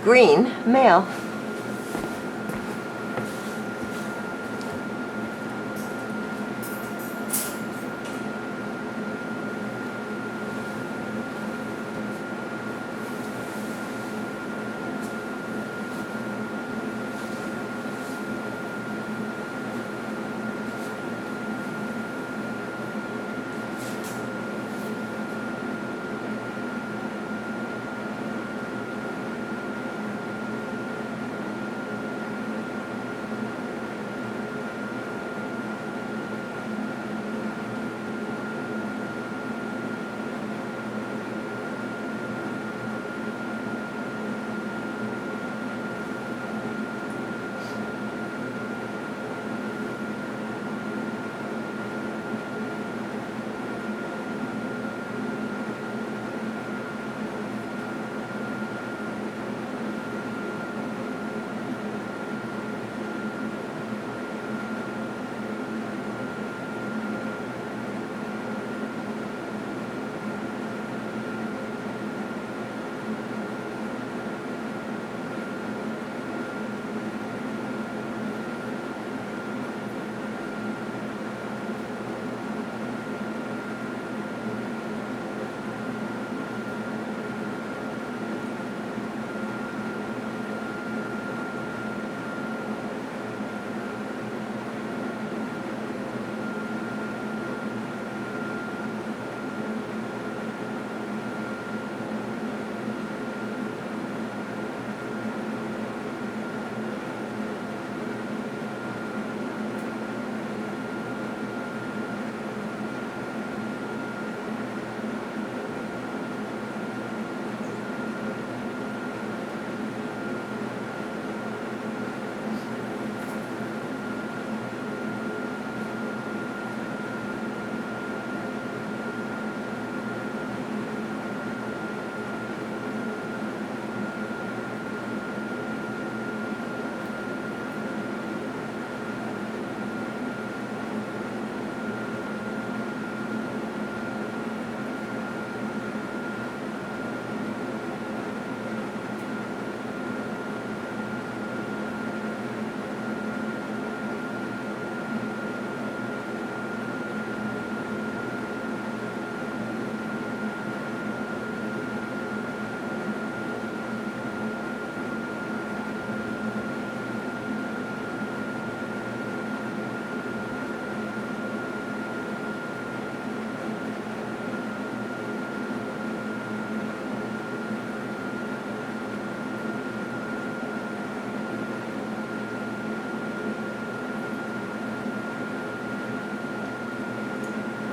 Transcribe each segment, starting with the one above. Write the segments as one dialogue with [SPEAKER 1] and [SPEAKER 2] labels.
[SPEAKER 1] green male.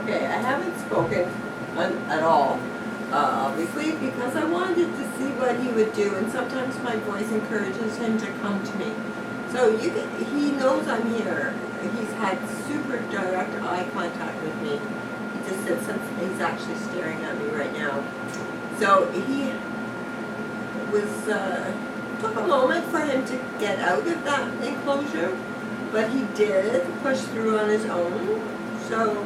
[SPEAKER 1] Okay, I haven't spoken at all, obviously, because I wanted to see what he would do, and sometimes my voice encourages him to come to me. So he knows I'm here. He's had super direct eye contact with me. He just said something. He's actually staring at me right now. So he was took a moment for him to get out of that enclosure, but he did push through on his own. So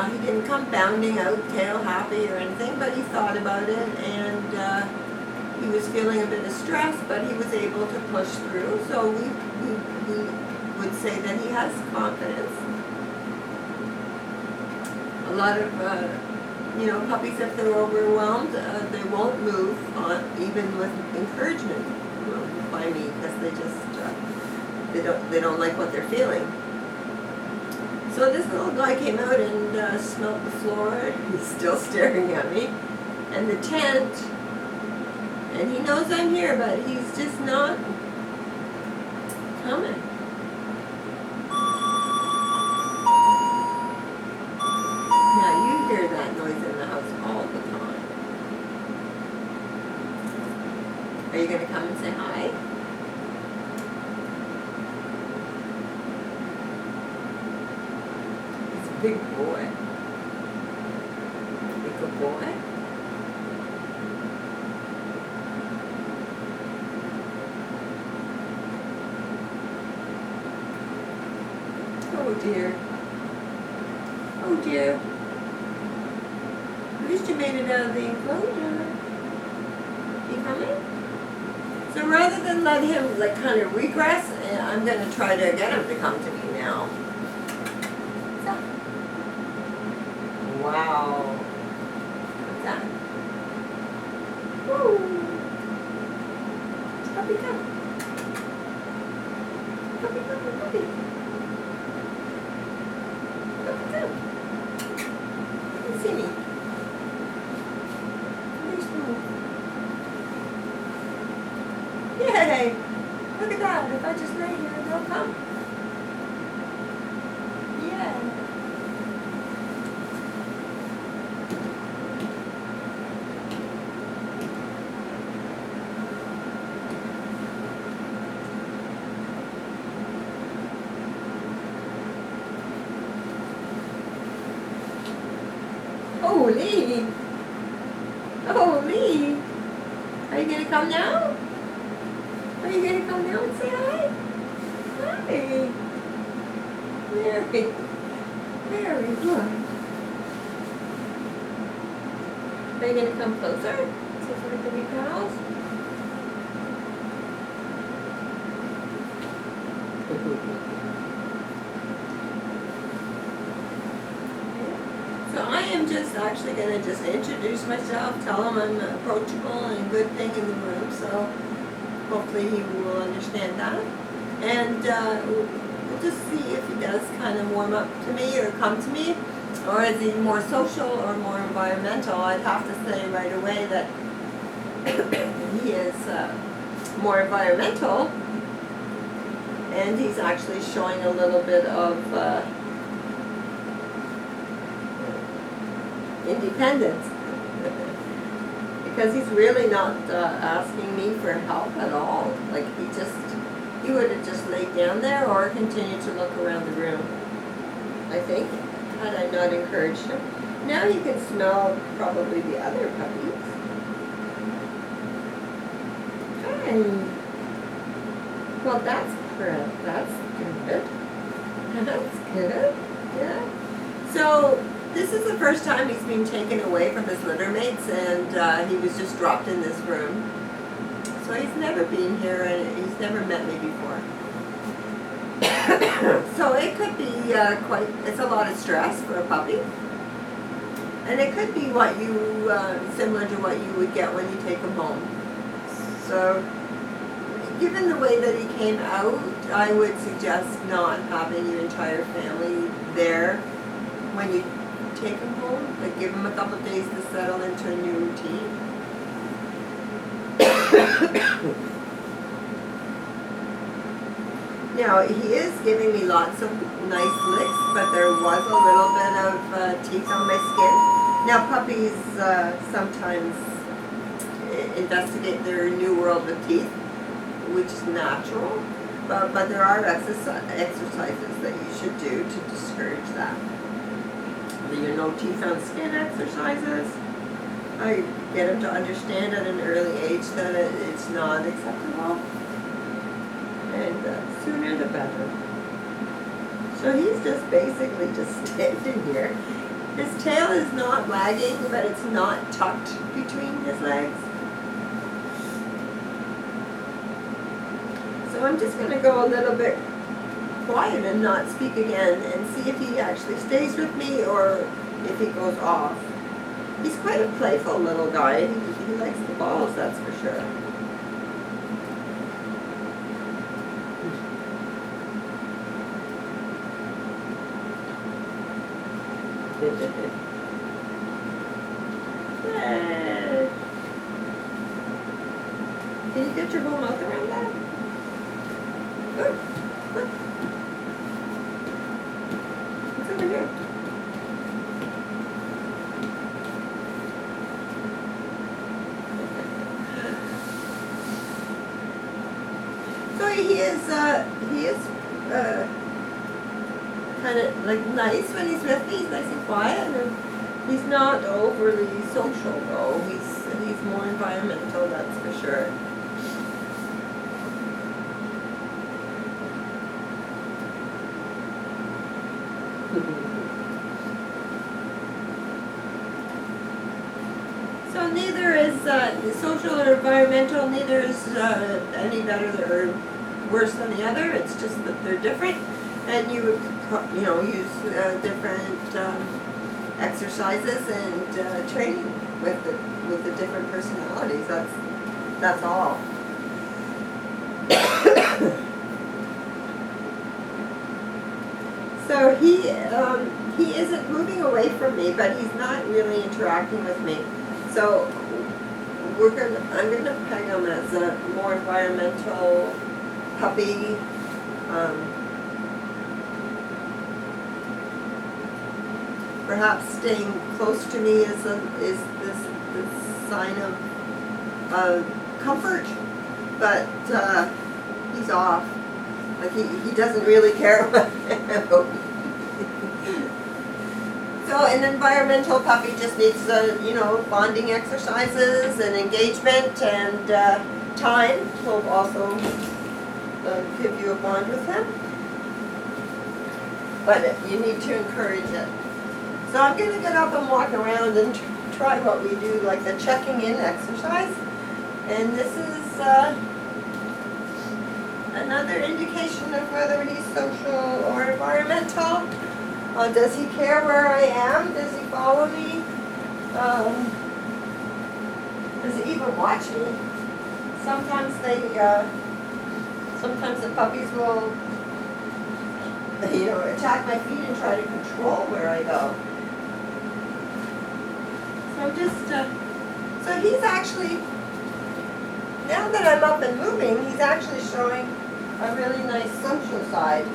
[SPEAKER 1] he didn't come bounding out, tail happy or anything, but he thought about it, and he was feeling a bit of stress, but he was able to push through. So we would say that he has confidence. A lot of puppies, if they're overwhelmed, they won't move on, even with encouragement by me, because they don't like what they're feeling. So this little guy came out and smelled the floor. He's still staring at me, and the tent. And he knows I'm here, but he's just not coming. Now you hear that noise in the house all the time. Are you going to come and say hi? He's a big boy. Big good boy. Oh dear. Oh dear. At least you made it out of the enclosure. You coming? rather than let him like kind of regress, I'm going to try to get him to come to me now. So. Wow. What's that? Woo. Puppy, come. Puppy, puppy, puppy. Puppy, come. You see me. Yay! Look at that. If I just lay here, they'll come. Yeah. Holy! Holy! Are you gonna come now? Are you gonna come down and say hi? Hi. Very good. Are you gonna come closer? So we can be pals? So I am just actually gonna just introduce myself, tell him I'm approachable and a good thing in the room, so hopefully he will understand that. And we'll just see if he does kind of warm up to me or come to me, or is he more social or more environmental. I'd have to say right away that he is more environmental, and he's actually showing a little bit of independence. Because he's really not asking me for help at all. Like he would have just laid down there or continued to look around the room, I think, had I not encouraged him. Now you can smell probably the other puppies. Hi. Well, that's good. That's good. That's good. Yeah. So this is the first time he's been taken away from his litter mates, and he was just dropped in this room. So he's never been here, and he's never met me before. So it could be it's a lot of stress for a puppy. And it could be what you, similar to what you would get when you take him home. So, given the way that he came out, I would suggest not having your entire family there when you take him home. Like, give him a couple of days to settle into a new routine. Now, he is giving me lots of nice licks, but there was a little bit of teeth on my skin. Now, puppies sometimes investigate their new world with teeth, which is natural, but there are exercises that you should do to discourage that. Your no teeth on skin exercises. I get them to understand at an early age that it's not acceptable. And sooner the better. So he's just basically just standing here. His tail is not wagging, but it's not tucked between his legs. So I'm just going to go a little bit quiet and not speak again and see if he actually stays with me or if he goes off. He's quite a playful little guy. He likes the balls, that's for sure. Hey. Can you get your whole mouth around that? Good. Look. What's over here? So he is kind of like nice when he's with me. He's nice and quiet, and he's not overly social though. He's more environmental, that's for sure. So social or environmental, neither is any better or worse than the other. It's just that they're different, and you would, use different exercises and training with the different personalities. That's all. So he isn't moving away from me, but he's not really interacting with me. So I'm gonna peg him as a more environmental puppy. Perhaps staying close to me is this sign of comfort, but he's off. Like he doesn't really care about So an environmental puppy just needs bonding exercises and engagement, and time will also give you a bond with him. But you need to encourage it. So I'm going to get up and walk around and try what we do, like the checking in exercise. And this is another indication of whether he's social or environmental. Does he care where I am? Does he follow me? Does he even watch me? Sometimes the puppies will, attack my feet and try to control where I go. So he's actually, now that I'm up and moving, he's actually showing a really nice social side.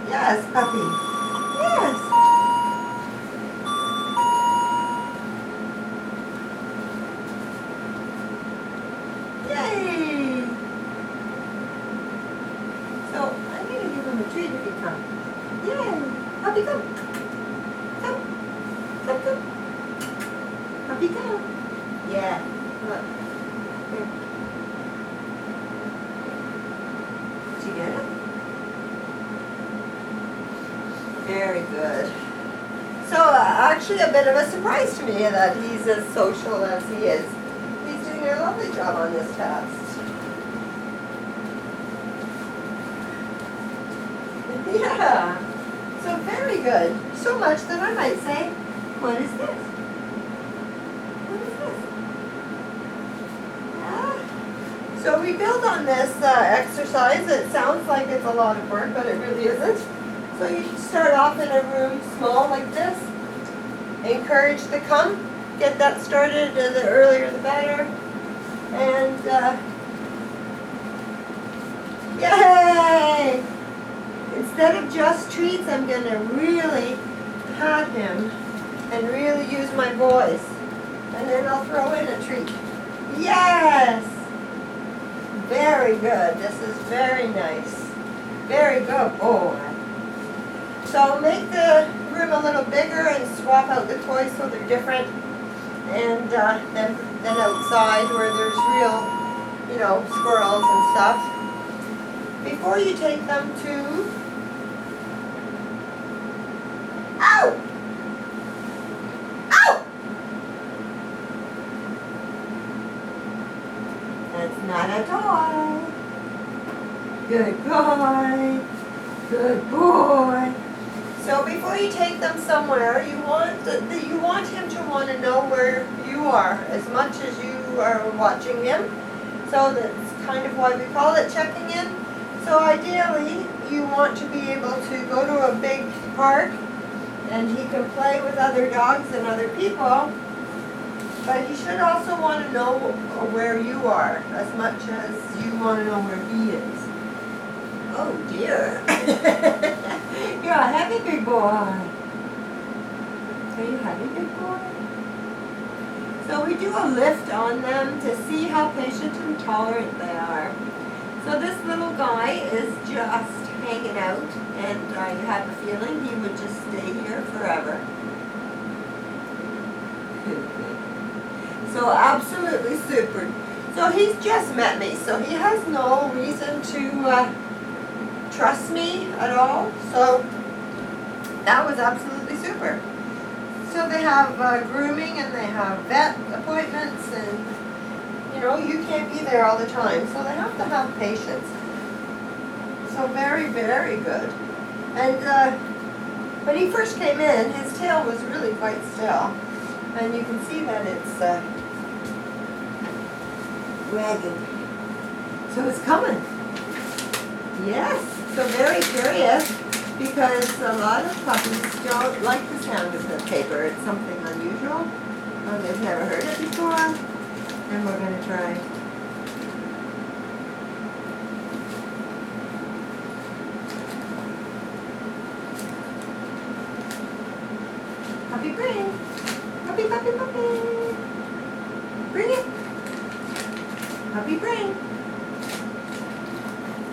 [SPEAKER 1] Yes, puppy. Yes. Yay. So I'm going to give him a treat if he comes. Yay. Puppy, come. Come. Come, come. Puppy, come. Yeah. Look. Here. Did you get it? Very good. So actually a bit of a surprise to me that he's as social as he is. He's doing a lovely job on this test. Yeah. So very good. So much that I might say, what is this? What is this? Yeah. So we build on this exercise. It sounds like it's a lot of work, but it really isn't. So you start off in a room small like this. Encourage the come. Get that started, the earlier the better. And yay! Instead of just treats, I'm going to really pat him and really use my voice. And then I'll throw in a treat. Yes! Very good. This is very nice. Very good boy. So make the room a little bigger and swap out the toys so they're different. And then outside where there's real, squirrels and stuff. Before you take them to... Ow! Ow! That's not a toy. Good boy. Good boy. So before you take them somewhere, you want him to want to know where you are as much as you are watching him. So that's kind of why we call it checking in. So ideally, you want to be able to go to a big park and he can play with other dogs and other people. But he should also want to know where you are as much as you want to know where he is. Oh dear. You're a heavy big boy. Are you heavy big boy? So we do a lift on them to see how patient and tolerant they are. So this little guy is just hanging out, and I have a feeling he would just stay here forever. So absolutely super. So he's just met me, so he has no reason to trust me at all. So that was absolutely super. So they have grooming and they have vet appointments, and You know, you can't be there all the time, so they have to have patience. So very, very good. And when he first came in, his tail was really quite still. And you can see that it's wagging. So it's coming. Yes, so very curious, because a lot of puppies don't like the sound of the paper. It's something unusual. They've never heard it before. And we're going to try. Puppy bring. Puppy, puppy, puppy. Bring it. Puppy bring.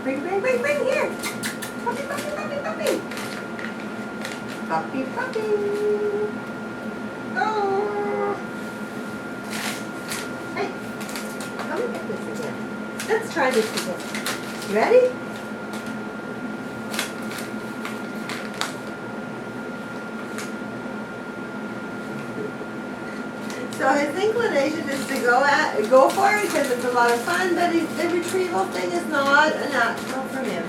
[SPEAKER 1] Bring here. Puppy, puppy, puppy, puppy. Puppy, puppy. Oh. Hey, come and get this again. Let's try this again. You ready? So his inclination is to go for it because it's a lot of fun, but the retrieval thing is not a natural for him.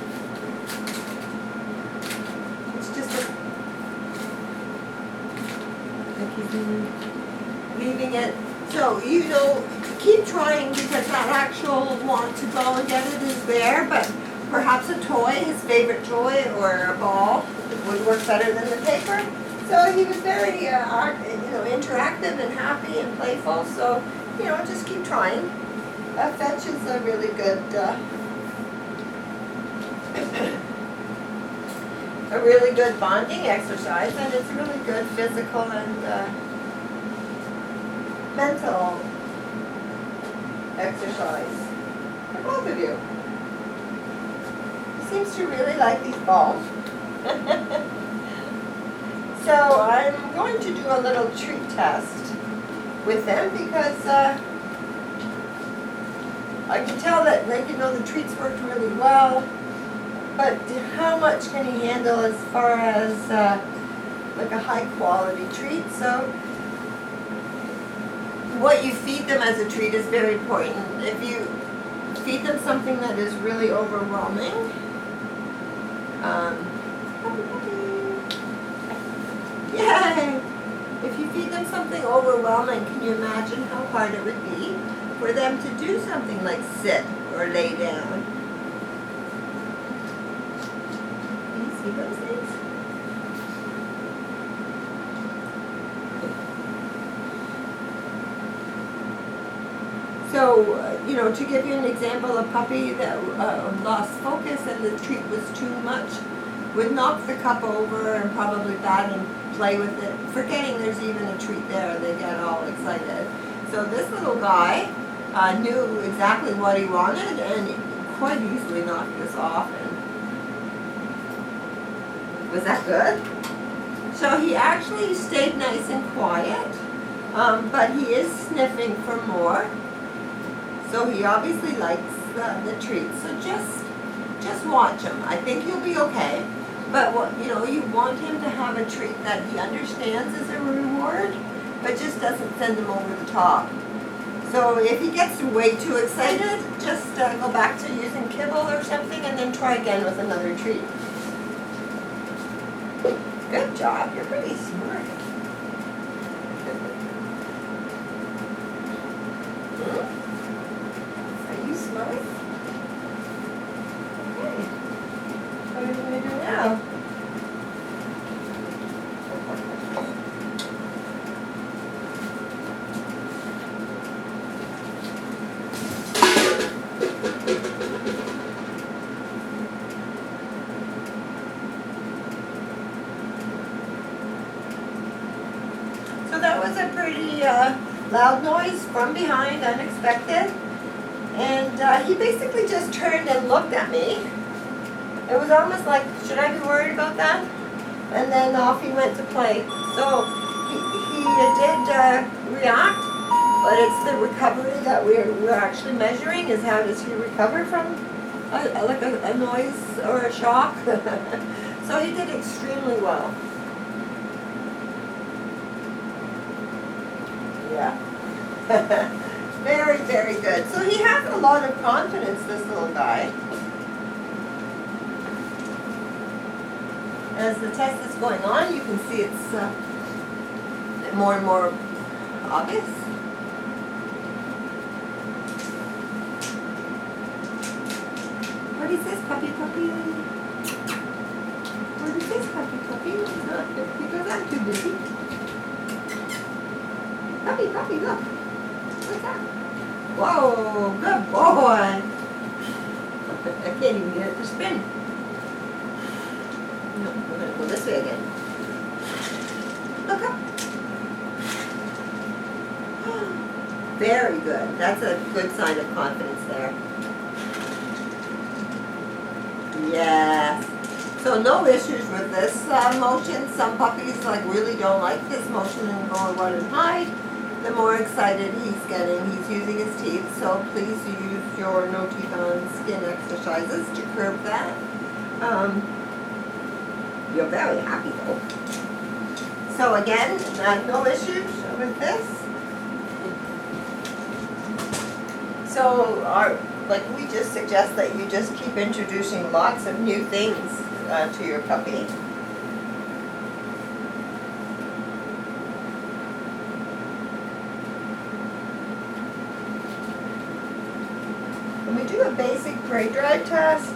[SPEAKER 1] It's just like he's leaving it. So, you know, keep trying, because that actual want to go and get it is there, but perhaps a toy, his favorite toy, or a ball would work better than the paper. So he was very, interactive and happy and playful. So, just keep trying. Fetch is a really good, bonding exercise, and it's really good physical and mental exercise for both of you. He seems to really like these balls. So I'm going to do a little treat test with them, because I can tell that the treats worked really well, but how much can he handle as far as like a high quality treat? So what you feed them as a treat is very important. If you feed them something that is really overwhelming, yay! If you feed them something overwhelming, can you imagine how hard it would be for them to do something like sit or lay down? Can you see those things? So, to give you an example, a puppy that lost focus and the treat was too much would knock the cup over and probably bat and play with it, forgetting there's even a treat there. They get all excited. So this little guy knew exactly what he wanted, and he quite easily knocked this off. And was that good? So he actually stayed nice and quiet, but he is sniffing for more. So he obviously likes the treats. So just watch him. I think you'll be okay. But you want him to have a treat that he understands is a reward, but just doesn't send him over the top. So if he gets way too excited, just go back to using kibble or something, and then try again with another treat. Good job. You're pretty smart. Are you smart? Okay. What are you going to do now? So that was a pretty loud noise from behind, unexpected. And he basically just turned and looked at me. It was almost like, should I be worried about that? And then off he went to play. So he did react, but it's the recovery that we're actually measuring, is how does he recover from a noise or a shock. So he did extremely well. Yeah. Very, very Very good. So he has a lot of confidence, this little guy. As the test is going on, you can see it's more and more obvious. What is this, puppy, puppy? What is this, puppy, puppy? Because I'm too busy. Puppy, puppy, look. What's that? Whoa, good boy. I can't even get it to spin. No, we're going to go this way again. Look up. Very good. That's a good sign of confidence there. Yes. So no issues with this motion. Some puppies really don't like this motion and go run and hide. The more excited he's getting, he's using his teeth. So please use your no teeth on skin exercises to curb that. You're very happy though. So again, no issues with this. So we just suggest that you just keep introducing lots of new things to your puppy. When we do a basic prey drive test,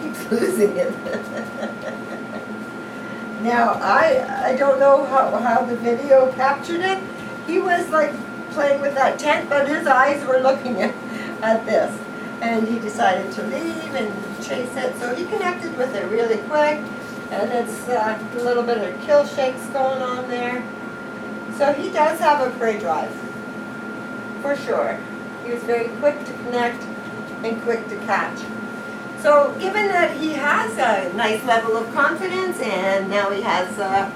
[SPEAKER 1] keeps losing it. Now I don't know how the video captured it. He was playing with that tent, but his eyes were looking at this. And he decided to leave and chase it. So he connected with it really quick. And it's a little bit of kill shakes going on there. So he does have a prey drive, for sure. He was very quick to connect and quick to catch. So given that he has a nice level of confidence and now he has a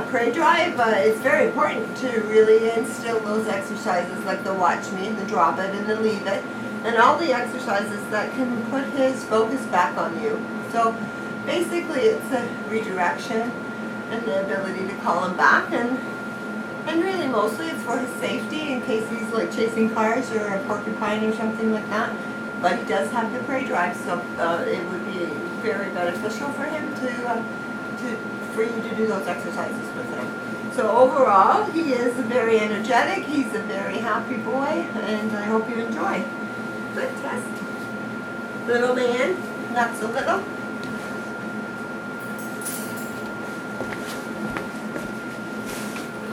[SPEAKER 1] prey drive, it's very important to really instill those exercises like the watch me, the drop it, and the leave it, and all the exercises that can put his focus back on you. So basically it's a redirection and the ability to call him back, and really mostly it's for his safety in case he's chasing cars or a porcupine or something like that. But he does have the prey drive, so it would be very beneficial for him for you to do those exercises with him. So overall, he is very energetic, he's a very happy boy, and I hope you enjoy. Good test. Little man, not so little.